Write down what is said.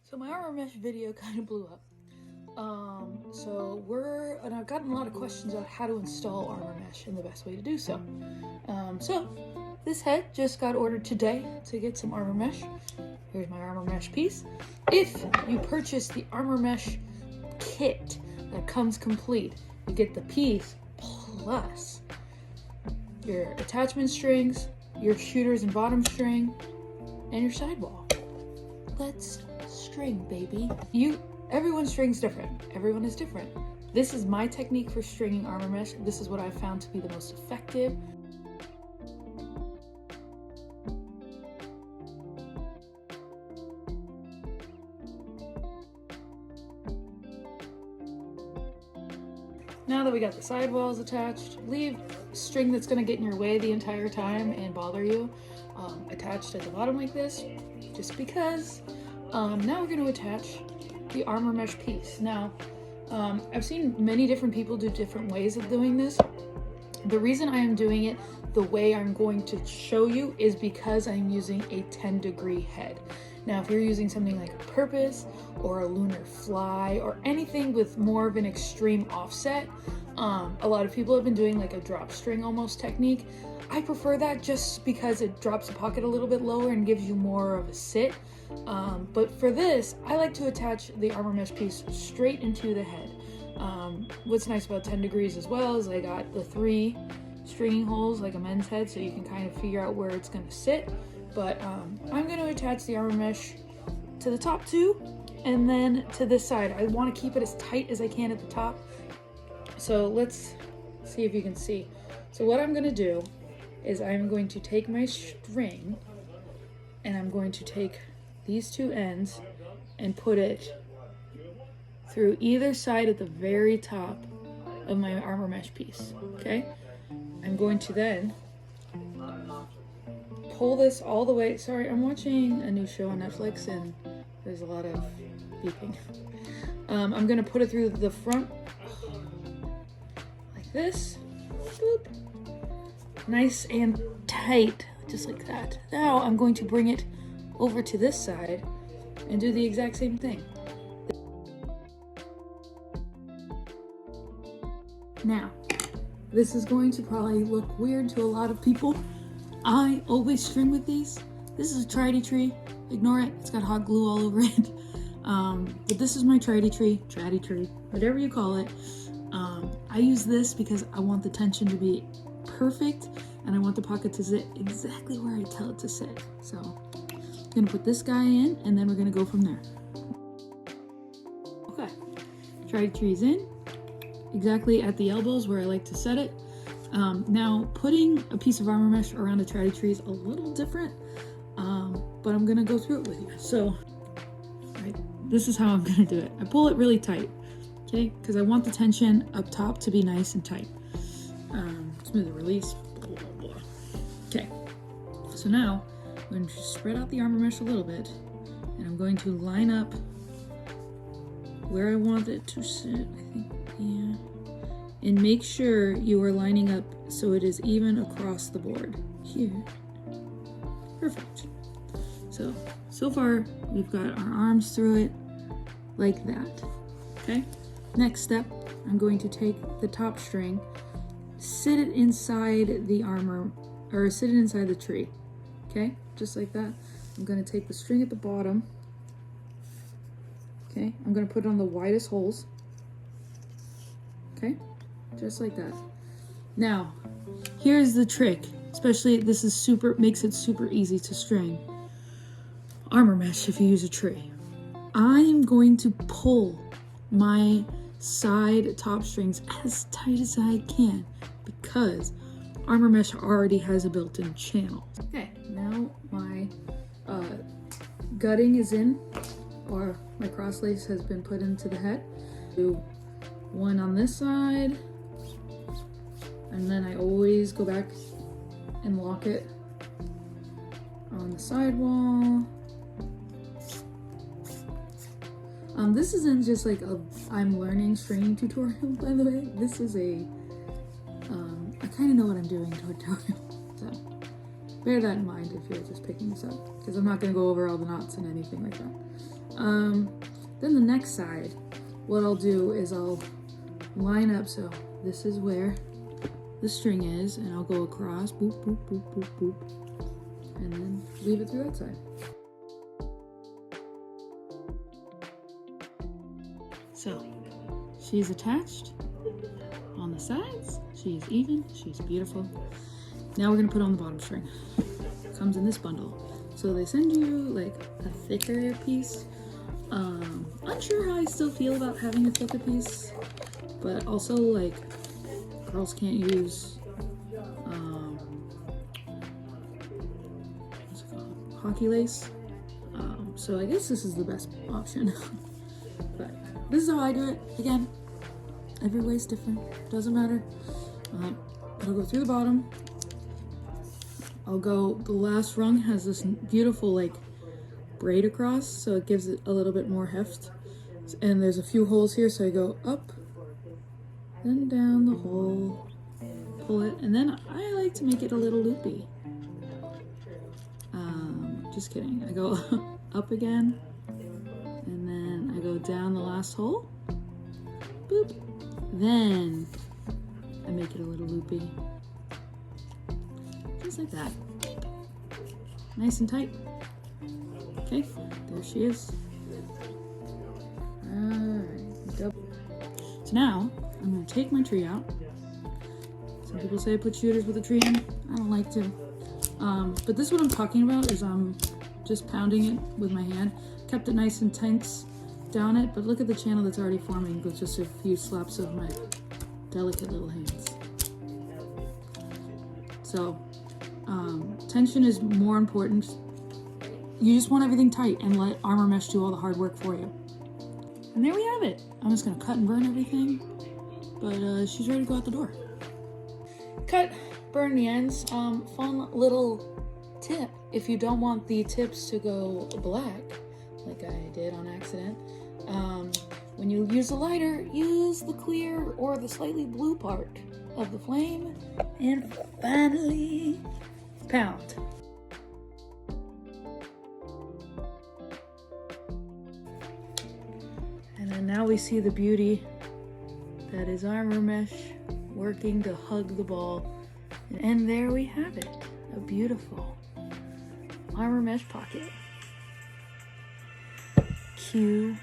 So my armor mesh video kind of blew up. And I've gotten a lot of questions about how to install armor mesh and the best way to do so. So this head just got ordered today to get some armor mesh. Here's my armor mesh piece. If you purchase the armor mesh kit that comes complete, you get the piece plus your attachment strings, your shooters and bottom string, and your sidewall. Let's string, baby. Everyone's string's different. Everyone is different. This is my technique for stringing armor mesh. This is what I've found to be the most effective. Now that we got the sidewalls attached, leave string that's going to get in your way the entire time and bother you attached at the bottom like this, just because. Now we're going to attach the armor mesh piece. Now, I've seen many different people do different ways of doing this. The reason I am doing it the way I'm going to show you is because I'm using a 10-degree head. Now, if you're using something like a purpose or a lunar fly or anything with more of an extreme offset, a lot of people have been doing like a drop string almost technique. I prefer that just because it drops the pocket a little bit lower and gives you more of a sit. But for this, I like to attach the armor mesh piece straight into the head. What's nice about 10 degrees as well is I got the 3 stringing holes like a men's head, so you can kind of figure out where it's going to sit. But I'm going to attach the armor mesh to the top 2 and then to this side. I want to keep it as tight as I can at the top. So let's see if you can see. So what I'm going to do is I'm going to take my string and I'm going to take these 2 ends and put it through either side at the very top of my armor mesh piece, okay? I'm going to then pull this all the way. Sorry, I'm watching a new show on Netflix and there's a lot of beeping. I'm gonna put it through the front like this, boop. Nice and tight, just like that. Now I'm going to bring it over to this side and do the exact same thing. Now, this is going to probably look weird to a lot of people. I always string with these. This is a triddy tree. Ignore it, it's got hot glue all over it. But this is my triddy tree, whatever you call it. I use this because I want the tension to be perfect and I want the pocket to sit exactly where I tell it to sit. So I'm gonna put this guy in and then we're gonna go from there. Okay, triddy tree's in, exactly at the elbows where I like to set it. Now putting a piece of armor mesh around a triddy tree is a little different, but I'm gonna go through it with you. So, right, this is how I'm gonna do it. I pull it really tight, okay? Because I want the tension up top to be nice and tight. Smooth release, blah, blah, blah. Okay, so now I'm going to spread out the armor mesh a little bit, and I'm going to line up where I want it to sit, I think, yeah. And make sure you are lining up so it is even across the board. Here. Perfect. So far, we've got our arms through it like that, okay? Next step, I'm going to take the top string, sit it inside the armor, or sit it inside the tree, okay? Just like that. I'm gonna take the string at the bottom, okay? I'm gonna put it on the widest holes, okay? Just like that. Now, here's the trick, especially this is makes it super easy to string armor mesh if you use a tree. I'm going to pull my side top strings as tight as I can because armor mesh already has a built-in channel. Okay, now my gutting is in, or my cross lace has been put into the head. Do one on this side, and then I always go back and lock it on the sidewall. This isn't just like a I'm learning stringing tutorial, by the way. This is a I kind of know what I'm doing tutorial. So bear that in mind if you're just picking this up, because I'm not going to go over all the knots and anything like that. Then the next side, what I'll do is I'll line up, so this is where the string is, and I'll go across, boop, boop, boop, boop, boop, and then leave it through that side. So, she's attached on the sides, she's even, she's beautiful. Now we're gonna put on the bottom string. It comes in this bundle. So they send you like a thicker piece. Unsure how I still feel about having a thicker piece, but also like girls can't use what's it called? Hockey lace. So I guess this is the best option. But this is how I do it. Again, every way's different. Doesn't matter. I'll go through the bottom. I'll go, the last rung has this beautiful like braid across, so it gives it a little bit more heft. And there's a few holes here, so I go up, then down the hole, pull it, and then I like to make it a little loopy. Just kidding. I go up again, and then I go down the last hole, boop, then I make it a little loopy. Just like that. Nice and tight. Okay, there she is. Alright, so now I'm going to take my tree out. Some people say I put shooters with a tree in. I don't like to. But this is what I'm talking about, is I'm just pounding it with my hand. Kept it nice and tense down it, but look at the channel that's already forming with just a few slaps of my delicate little hands. So, tension is more important. You just want everything tight and let Armor Mesh do all the hard work for you. And there we have it. I'm just gonna cut and burn everything, but she's ready to go out the door. Cut, burn the ends. Fun little tip. If you don't want the tips to go black, like I did on accident, when you use the lighter, use the clear or the slightly blue part of the flame, and finally pound. And then now we see the beauty that is Armor Mesh working to hug the ball. And there we have it, a beautiful Armor Mesh pocket. Cue